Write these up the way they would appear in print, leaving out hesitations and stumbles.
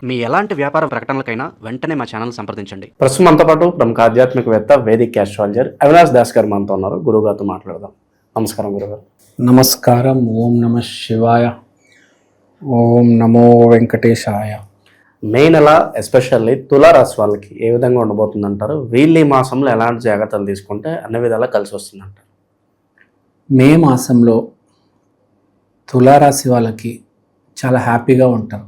మీ ఎలాంటి వ్యాపార ప్రకటనలకైనా వెంటనే మా ఛానల్ సంప్రదించండి. ప్రస్తుతం మనతో పాటు ప్రముఖ ఆధ్యాత్మికవేత్త వేదిక్ ఆస్ట్రాలజర్ అవినాష్ దాస్ గారు మనతో ఉన్నారు. గురుగారితో మాట్లాడదాం. నమస్కారం గురుగారు. నమస్కారం. ఓం నమ శివాయ. ఓం నమో వెంకటేశాయ. మే నెల ఎస్పెషల్లీ తులారాశి వాళ్ళకి ఏ విధంగా ఉండబోతుందంటారు? వీళ్ళు ఈ మాసంలో ఎలాంటి జాగ్రత్తలు తీసుకుంటే అన్ని విధాలా కలిసి వస్తుందంటారు? మే మాసంలో తులారాశి వాళ్ళకి చాలా హ్యాపీగా ఉంటారు.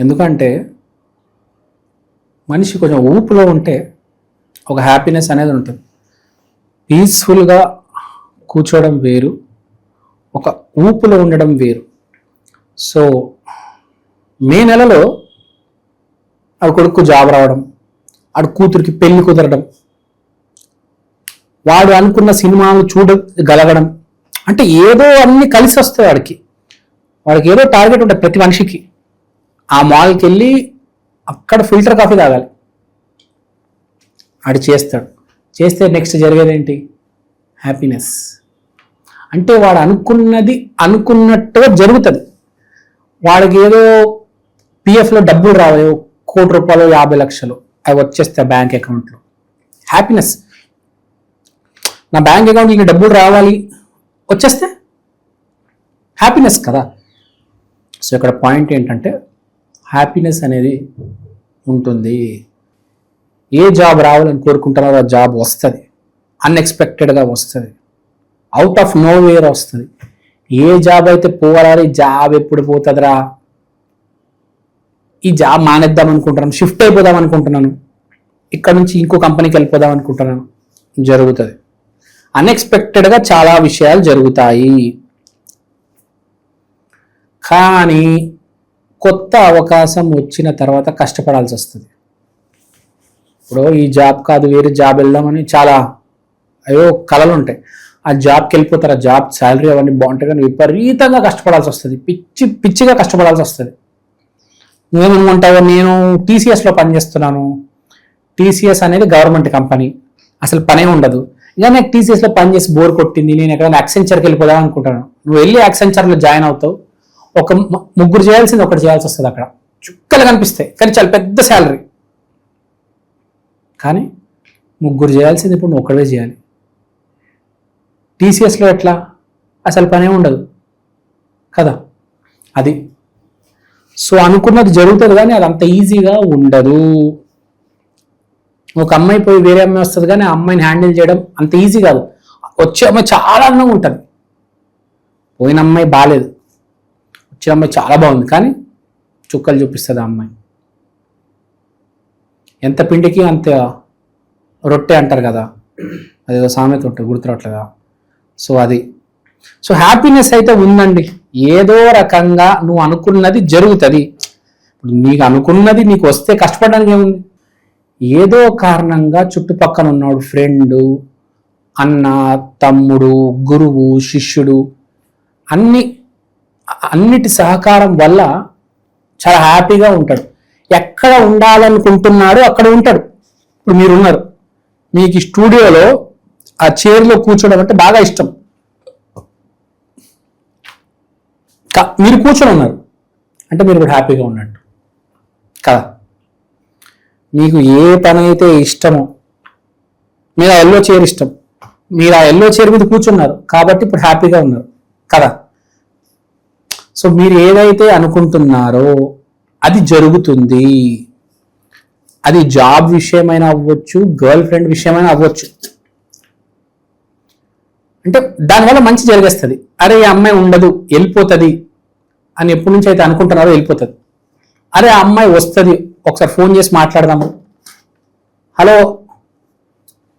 ఎందుకంటే మనిషి కొంచెం ఊపులో ఉంటే ఒక హ్యాపీనెస్ అనేది ఉంటుంది. పీస్ఫుల్గా కూర్చోవడం వేరు, ఒక ఊపులో ఉండడం వేరు. సో మే నెలలో ఆడు కొడుకు జాబ్ రావడం, ఆడు కూతురికి పెళ్లి కుదరడం, వాడు అనుకున్న సినిమాలు చూడగలగడం, అంటే ఏదో అన్ని కలిసి వస్తాయి. వాడికి ఏదో టార్గెట్ ఉంటుంది ప్రతి మనిషికి. ఆ మాల్కి వెళ్ళి అక్కడ ఫిల్టర్ కాఫీ తాగాలి, ఆడు చేస్తే నెక్స్ట్ జరిగేది ఏంటి? హ్యాపీనెస్. అంటే వాడు అనుకున్నట్టుగా జరుగుతుంది. వాడికి ఏదో పిఎఫ్లో డబ్బులు రావాలి, ₹1,00,00,000 50 లక్షలు అవి వచ్చేస్తాయి బ్యాంక్ అకౌంట్లో. హ్యాపీనెస్. నా బ్యాంక్ అకౌంట్లో ఇన్ని డబ్బులు రావాలి వచ్చేస్తే హ్యాపీనెస్ కదా. సో ఇక్కడ పాయింట్ ఏంటంటే హ్యాపీనెస్ అనేది ఉంటుంది. ఏ జాబ్ రావాలని కోరుకుంటున్నారో ఆ జాబ్ వస్తుంది, అన్ఎక్స్పెక్టెడ్గా వస్తుంది, అవుట్ ఆఫ్ నో వేర్ వస్తుంది. ఏ జాబ్ అయితే పోవాలి, జాబ్ ఎప్పుడు పోతుందిరా, ఈ జాబ్ మానేద్దాం అనుకుంటున్నాను, షిఫ్ట్ అయిపోదాం అనుకుంటున్నాను, ఇక్కడ నుంచి ఇంకో కంపెనీకి వెళ్ళిపోదాం అనుకుంటున్నాను, జరుగుతుంది. అన్ఎక్స్పెక్టెడ్గా చాలా విషయాలు జరుగుతాయి. కానీ కొత్త అవకాశం వచ్చిన తర్వాత కష్టపడాల్సి వస్తుంది. ఇప్పుడు ఈ జాబ్ కాదు వేరే జాబ్ వెళ్దామని చాలా కళలు ఉంటాయి. ఆ జాబ్కి వెళ్ళిపోతారు, ఆ జాబ్ శాలరీ అవన్నీ బాగుంటాయి, కానీ విపరీతంగా కష్టపడాల్సి వస్తుంది, పిచ్చిగా కష్టపడాల్సి వస్తుంది. నువ్వేమనుకుంటావు, నేను టీసీఎస్లో పనిచేస్తున్నాను, టీసీఎస్ అనేది గవర్నమెంట్ కంపెనీ, అసలు పనే ఉండదు, ఇంకా నాకు టీసీఎస్లో పనిచేసి బోర్ కొట్టింది, నేను ఎక్కడైనా యాక్సెంచర్కి వెళ్ళిపోదాం అనుకుంటాను. నువ్వు వెళ్ళి యాక్సెంచర్లో జాయిన్ అవుతావు, ఒక ముగ్గురు చేయాల్సింది ఒకటి చేయాల్సి వస్తుంది. అక్కడ చుక్కలు కనిపిస్తాయి కానీ చాలా పెద్ద శాలరీ. కానీ ముగ్గురు చేయాల్సింది ఇప్పుడు నువ్వు ఒకటే చేయాలి. టీసీఎస్లో ఎట్లా, అసలు పనే ఉండదు కదా. అది సో అనుకున్నది జరుగుతుంది కానీ అది అంత ఈజీగా ఉండదు. ఒక అమ్మాయి పోయి వేరే అమ్మాయి వస్తుంది కానీ ఆ అమ్మాయిని హ్యాండిల్ చేయడం అంత ఈజీ కాదు. వచ్చే అమ్మాయి చాలా అందంగా ఉంటుంది, పోయిన అమ్మాయి బాగాలేదు, వచ్చే అమ్మాయి చాలా బాగుంది కానీ చుక్కలు చూపిస్తుంది ఆ అమ్మాయి. ఎంత పిండికి అంత రొట్టె అంటారు కదా, అదేదో సామెత ఉంటుంది, గుర్తురావట్లేదా. సో అది సో హ్యాపీనెస్ అయితే ఉందండి. ఏదో రకంగా నువ్వు అనుకున్నది జరుగుతుంది. ఇప్పుడు నీకు అనుకున్నది నీకు వస్తే కష్టపడడానికి ఏముంది? ఏదో కారణంగా చుట్టుపక్కల ఉన్నాడు ఫ్రెండు, అన్న, తమ్ముడు, గురువు, శిష్యుడు, అన్నిటి సహకారం వల్ల చాలా హ్యాపీగా ఉంటాడు. ఎక్కడ ఉండాలనుకుంటున్నాడో అక్కడ ఉంటాడు. ఇప్పుడు మీరున్నారు, మీకు ఈ స్టూడియోలో ఆ చైర్లో కూర్చోవడం అంటే బాగా ఇష్టం, మీరు కూర్చొని ఉన్నారు అంటే మీరు ఇప్పుడు హ్యాపీగా ఉన్నట్టు కదా. మీకు ఏ పని అయితే ఇష్టమో, మీరు ఆ ఎల్లో చైర్ ఇష్టం, మీరు ఆ ఎల్లో చైర్ మీద కూర్చున్నారు కాబట్టి ఇప్పుడు హ్యాపీగా ఉన్నారు కదా. సో మీరు ఏదైతే అనుకుంటున్నారో అది జరుగుతుంది. అది జాబ్ విషయమైనా అవ్వచ్చు, గర్ల్ ఫ్రెండ్ విషయమైనా అవ్వచ్చు. అంటే దానివల్ల మంచి జరిగేస్తుంది. అరే ఈ అమ్మాయి ఉండదు వెళ్ళిపోతుంది అని ఎప్పటి నుంచి అయితే అనుకుంటున్నారో వెళ్ళిపోతుంది. అరే ఆ అమ్మాయి వస్తుంది, ఒకసారి ఫోన్ చేసి మాట్లాడదాము, హలో.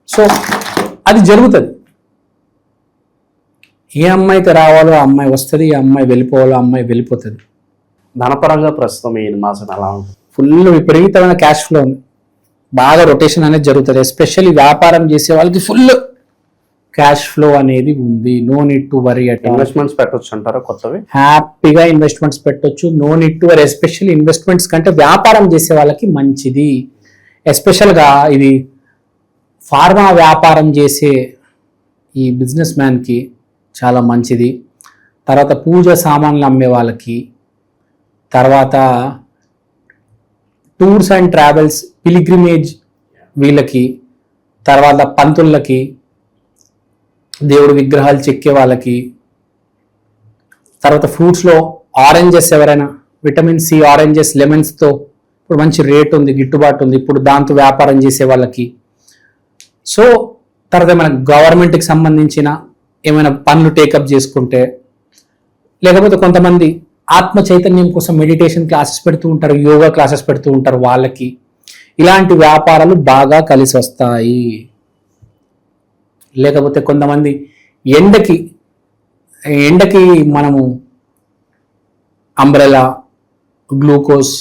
సో అది జరుగుతుంది. ఏ అమ్మాయి అయితే రావాలో ఆ అమ్మాయి వస్తుంది, ఏ అమ్మాయి వెళ్ళిపోవాలో ఆ అమ్మాయి వెళ్ళిపోతుంది. ధనపరంగా ప్రస్తుతం ఈ మాసం ఎలా ఉంటుంది? ఫుల్ విపరీతమైన క్యాష్ ఫ్లో ఉంది, బాగా రొటేషన్ అనేది జరుగుతుంది. ఎస్పెషల్లీ వ్యాపారం చేసే వాళ్ళకి ఫుల్ క్యాష్ ఫ్లో అనేది ఉంది. No need to worry at. Investments పెట్టొచ్చు అంటారా కొత్తవి? హ్యాపీగా ఇన్వెస్ట్మెంట్స్ పెట్టొచ్చు. No need to worry. Especially investments కంటే వ్యాపారం చేసే వాళ్ళకి మంచిది. ఎస్పెషల్గా ఇది ఫార్మా వ్యాపారం చేసే ఈ బిజినెస్ మ్యాన్కి చాలా మంచిది. తర్వాత పూజ సామాన్లు అమ్మే వాళ్ళకి, తర్వాత టూర్స్ అండ్ ట్రావెల్స్, పిలిగ్రిమేజ్ వీళ్ళకి, తర్వాత పంతులకి, దేవుడి విగ్రహాలు చెక్కే వాళ్ళకి, తర్వాత ఫ్రూట్స్లో ఆరెంజెస్, ఎవరైనా విటమిన్ సి ఆరెంజెస్, లెమన్స్తో ఇప్పుడు మంచి రేట్ ఉంది, గిట్టుబాటు ఉంది, ఇప్పుడు దాంతో వ్యాపారం చేసే వాళ్ళకి. సో తర్వాత మన గవర్నమెంట్కి సంబంధించిన ఏమైనా పనులు టేకప్ చేసుకుంటే, లేకపోతే కొంతమంది ఆత్మ చైతన్యం కోసం మెడిటేషన్ క్లాసెస్ పెడుతూ ఉంటారు, యోగా క్లాసెస్ పెడుతూ ఉంటారు, వాళ్ళకి ఇలాంటి వ్యాపారాలు బాగా కలిసి వస్తాయి. లేకపోతే కొంతమంది ఎండకి మనము అంబ్రెలా, గ్లూకోజ్,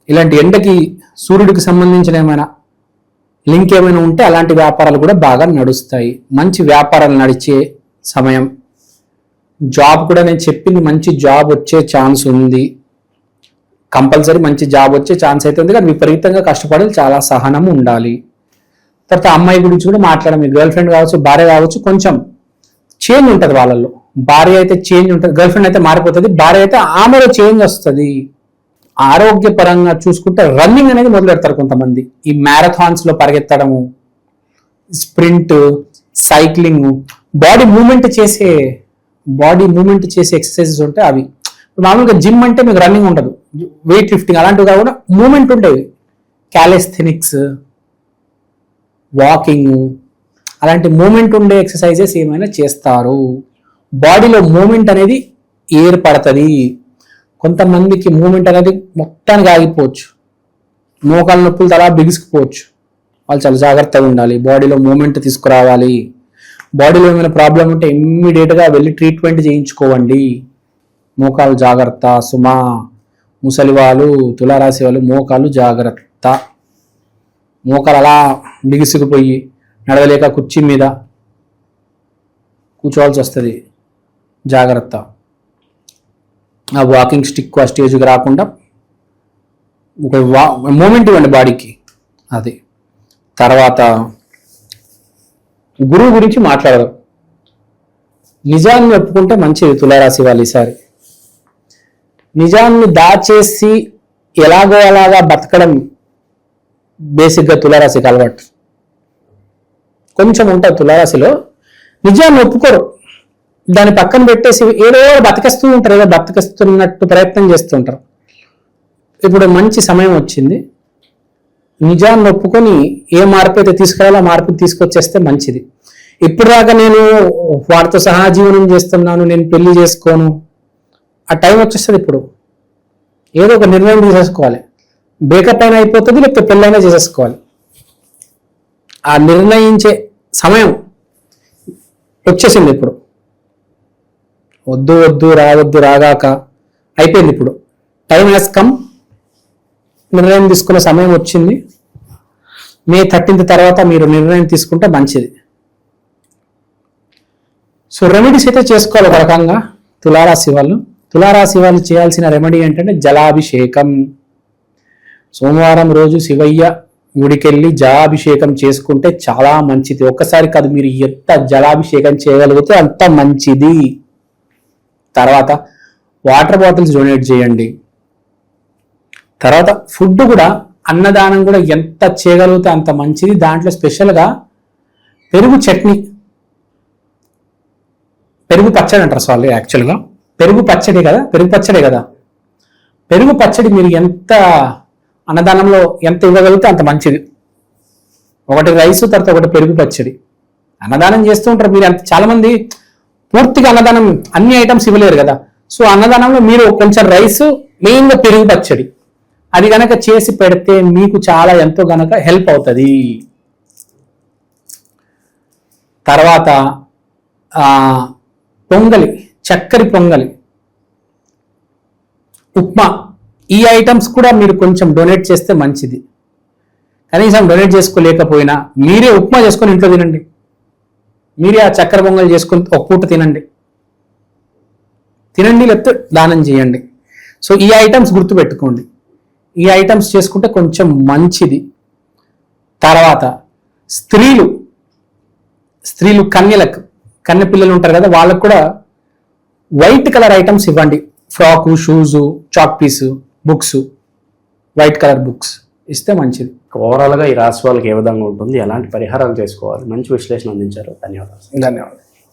ఇలాంటి ఎండకి సూర్యుడికి సంబంధించిన ఏమైనా లింక్ ఏమైనా ఉంటే అలాంటి వ్యాపారాలు కూడా బాగా నడుస్తాయి. మంచి వ్యాపారాలు నడిచే సమయం. జాబ్ కూడా నేను చెప్పింది, మంచి జాబ్ వచ్చే ఛాన్స్ ఉంది, కంపల్సరీ మంచి జాబ్ వచ్చే ఛాన్స్ అయితే ఉంది, కానీ విపరీతంగా కష్టపడాలి, చాలా సహనం ఉండాలి. తర్వాత అమ్మాయి గురించి కూడా మాట్లాడడం, మీ గర్ల్ ఫ్రెండ్ కావచ్చు, భార్య కావచ్చు, కొంచెం చేంజ్ ఉంటుంది వాళ్ళల్లో. భార్య అయితే చేంజ్ ఉంటుంది, గర్ల్ ఫ్రెండ్ అయితే మారిపోతుంది, భార్య అయితే ఆమెలో చేంజ్ వస్తుంది. ఆరోగ్యపరంగా చూసుకుంటే రన్నింగ్ అనేది మొదలు పెడతారు కొంతమంది. ఈ మ్యారథాన్స్ లో పరిగెత్తడము, స్ప్రింట్, సైక్లింగ్, బాడీ మూమెంట్ చేసే ఎక్సర్సైజెస్ ఉంటాయి అవి. మామూలుగా జిమ్ అంటే మీకు రన్నింగ్ ఉండదు, వెయిట్ లిఫ్టింగ్ అలాంటివి కాకుండా మూమెంట్ ఉంటాయి. క్యాలిస్థెనిక్స్, వాకింగ్, అలాంటి మూమెంట్ ఉండే ఎక్సర్సైజెస్ ఏమైనా చేస్తారు. బాడీలో మూమెంట్ అనేది ఏర్పడుతుంది. కొంతమందికి మూమెంట్ అనేది మొత్తానికి ఆగిపోవచ్చు, మోకాళ్ళ నొప్పులు అలా బిగుసుకుపోవచ్చు. వాళ్ళు చాలా జాగ్రత్తగా ఉండాలి, బాడీలో మూమెంట్ తీసుకురావాలి. బాడీలో ఏమైనా ప్రాబ్లం ఉంటే ఇమ్మీడియట్గా వెళ్ళి ట్రీట్మెంట్ చేయించుకోవండి. మోకాలు జాగ్రత్త సుమా. ముసలి వాళ్ళు, తులారాశి వాళ్ళు మోకాలు జాగ్రత్త. మోకాలు అలా బిగుసుకుపోయి నడవలేక కుర్చీ మీద కూర్చోవాల్సి వస్తుంది, జాగ్రత్త. ఆ వాకింగ్ స్టిక్ ఆ స్టేజ్కి రాకుండా ఒక మూమెంట్ ఇవ్వండి బాడీకి. అది. తర్వాత గురువు గురించి మాట్లాడదాం. నిజాన్ని ఒప్పుకుంటే మంచిది తులారాశి వాళ్ళు ఈసారి. నిజాన్ని దాచేసి ఎలాగో అలాగా బతకడం బేసిక్గా తులారాశికి అలవాటు. కొంచెం ఉంటుంది తులారాశిలో, నిజాన్ని ఒప్పుకోరు, దాన్ని పక్కన పెట్టేసి ఏదో బతికేస్తూ ఉంటారు, ఏదో బతికేస్తున్నట్టు ప్రయత్నం చేస్తుంటారు. ఇప్పుడు మంచి సమయం వచ్చింది, నిజాన్ని ఒప్పుకొని ఏ మార్పు అయితే తీసుకురావాలో ఆ మార్పు తీసుకొచ్చేస్తే మంచిది. ఇప్పుడు దాకా నేను వాటితో సహజీవనం చేస్తున్నాను, నేను పెళ్లి చేసుకోను, ఆ టైం వచ్చేస్తుంది. ఇప్పుడు ఏదో ఒక నిర్ణయం తీసేసుకోవాలి. బ్రేకప్ అయినా అయిపోతుంది, లేకపోతే పెళ్ళైనా చేసేసుకోవాలి. ఆ నిర్ణయించే సమయం వచ్చేసింది. ఇప్పుడు వద్దు వద్దు రావద్దు రాగాక అయిపోయింది. ఇప్పుడు టైం హ్యాస్ కమ్. నిర్ణయం తీసుకునే సమయం వచ్చింది. మే 13th తర్వాత మీరు నిర్ణయం తీసుకుంటే మంచిది. సో రెమెడీస్ అయితే చేసుకోవాలి ఒక రకంగా తులారాశి వాళ్ళు. తులారాశి వాళ్ళు చేయాల్సిన రెమెడీ ఏంటంటే జలాభిషేకం. సోమవారం రోజు శివయ్య గుడికెళ్ళి జలాభిషేకం చేసుకుంటే చాలా మంచిది. ఒక్కసారి కాదు, మీరు ఎంత జలాభిషేకం చేయగలిగితే అంత మంచిది. తర్వాత వాటర్ బాటిల్స్ డొనేట్ చేయండి. తర్వాత ఫుడ్ కూడా, అన్నదానం కూడా ఎంత చేయగలిగితే అంత మంచిది. దాంట్లో స్పెషల్గా పెరుగు చట్నీ, పెరుగు పచ్చడి అంటారు సారీ, యాక్చువల్గా పెరుగు పచ్చడి కదా, పెరుగు పచ్చడి మీరు ఎంత అన్నదానంలో ఎంత ఇవ్వగలిగితే అంత మంచిది. ఒకటి రైస్, తర్వాత ఒకటి పెరుగు పచ్చడి అన్నదానం చేస్తూ ఉంటారు. మీరు అంత చాలా మంది పూర్తిగా అన్నదానం అన్ని ఐటమ్స్ ఇవ్వలేరు కదా. సో అన్నదానంలో మీరు కొంచెం రైస్, మెయిన్గా పెరుగు పచ్చడి అది గనక చేసి పెడితే మీకు చాలా ఎంతో గనక హెల్ప్ అవుతుంది. తర్వాత పొంగలి, చక్కెర పొంగలి, ఉప్మా, ఈ ఐటమ్స్ కూడా మీరు కొంచెం డొనేట్ చేస్తే మంచిది. కనీసం డొనేట్ చేసుకోలేకపోయినా మీరే ఉప్మా చేసుకొని ఇంట్లో తినండి. మీరే ఆ చక్కెర పొంగల్ చేసుకొని ఒక పూట తినండి, లేకపోతే దానం చేయండి. సో ఈ ఐటమ్స్ గుర్తుపెట్టుకోండి, ఈ ఐటమ్స్ చేసుకుంటే కొంచెం మంచిది. తర్వాత స్త్రీలు కన్య పిల్లలు ఉంటారు కదా, వాళ్ళకు కూడా వైట్ కలర్ ఐటమ్స్ ఇవ్వండి. ఫ్రాకు, షూజు, చాక్ పీసు, బుక్స్, వైట్ కలర్ బుక్స్ ఇస్తే మంచిది. ఓవరాల్గా ఈ రాశి వాళ్ళకి ఏ విధంగా ఉంటుంది, ఎలాంటి పరిహారాలు చేసుకోవాలి, మంచి విశ్లేషణ అందించారు. ధన్యవాదాలు. ధన్యవాదాలు.